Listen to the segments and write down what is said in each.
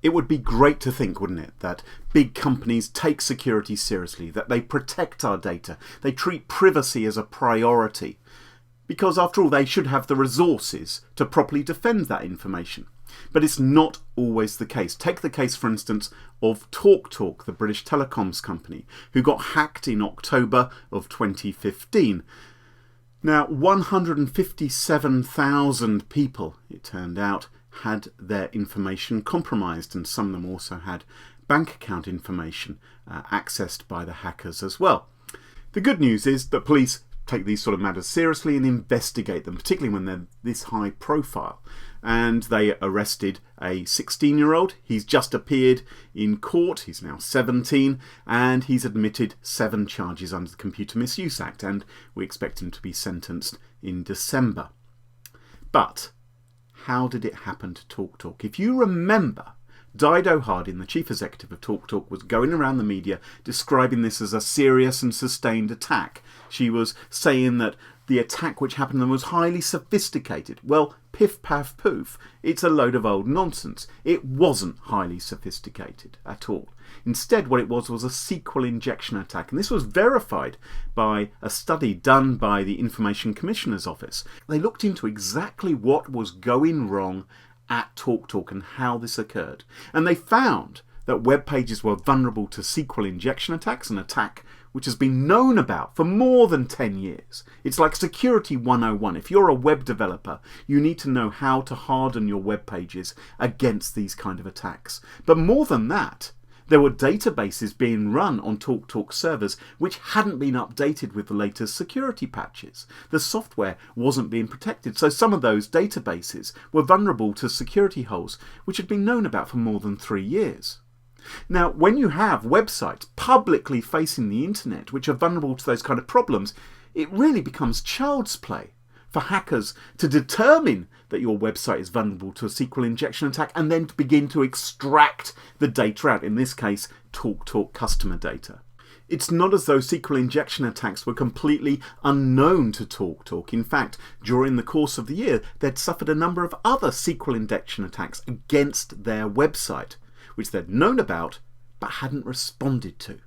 It would be great to think, wouldn't it, that big companies take security seriously, that they protect our data, they treat privacy as a priority, because after all they should have the resources to properly defend that information. But it's not always the case. Take the case, for instance, of TalkTalk, the British telecoms company, who got hacked in October of 2015. Now, 157,000 people, it turned out, had their information compromised, and some of them also had bank account information accessed by the hackers as well. The good news is that police take these sort of matters seriously and investigate them, particularly when they're this high profile. And they arrested a 16-year-old. He's just appeared in court. He's now 17, and he's admitted 7 charges under the Computer Misuse Act, and we expect him to be sentenced in December. But how did it happen to TalkTalk? If you remember, Dido Harding, the chief executive of TalkTalk, was going around the media describing this as a serious and sustained attack. She was saying that the attack which happened to them was highly sophisticated. Well, piff, paff, poof, it's a load of old nonsense. It wasn't highly sophisticated at all. Instead, what it was a SQL injection attack. And this was verified by a study done by the Information Commissioner's Office. They looked into exactly what was going wrong at TalkTalk and how this occurred. And they found that web pages were vulnerable to SQL injection attacks, an attack which has been known about for more than 10 years. It's like Security 101. If you're a web developer, you need to know how to harden your web pages against these kind of attacks. But more than that, there were databases being run on TalkTalk servers which hadn't been updated with the latest security patches. The software wasn't being protected, so some of those databases were vulnerable to security holes which had been known about for more than 3 years. Now, when you have websites publicly facing the internet which are vulnerable to those kind of problems, it really becomes child's play for hackers to determine that your website is vulnerable to a SQL injection attack and then to begin to extract the data out, in this case, TalkTalk customer data. It's not as though SQL injection attacks were completely unknown to TalkTalk. In fact, during the course of the year, they'd suffered a number of other SQL injection attacks against their website, which they'd known about but hadn't responded to.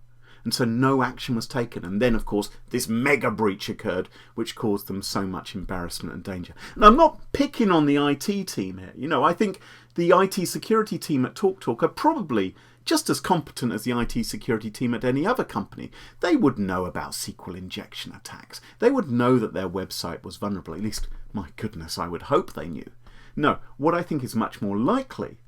And so no action was taken. And then, of course, this mega breach occurred, which caused them so much embarrassment and danger. And I'm not picking on the IT team here. You know, I think the IT security team at TalkTalk are probably just as competent as the IT security team at any other company. They would know about SQL injection attacks. They would know that their website was vulnerable. At least, my goodness, I would hope they knew. No, what I think is much more likely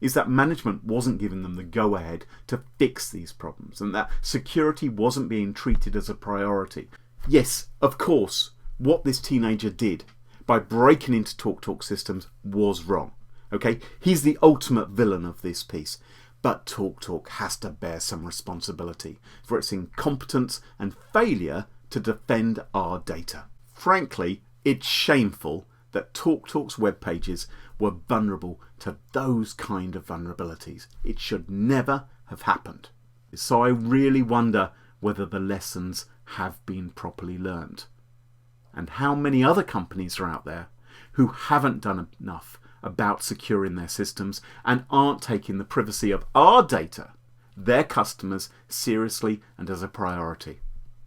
is that management wasn't giving them the go-ahead to fix these problems, and that security wasn't being treated as a priority. Yes, of course, what this teenager did by breaking into TalkTalk systems was wrong. Okay, he's the ultimate villain of this piece. But TalkTalk has to bear some responsibility for its incompetence and failure to defend our data. Frankly, it's shameful that TalkTalk's web pages were vulnerable to those kind of vulnerabilities. It should never have happened. So I really wonder whether the lessons have been properly learned, and how many other companies are out there who haven't done enough about securing their systems and aren't taking the privacy of our data, their customers, seriously and as a priority.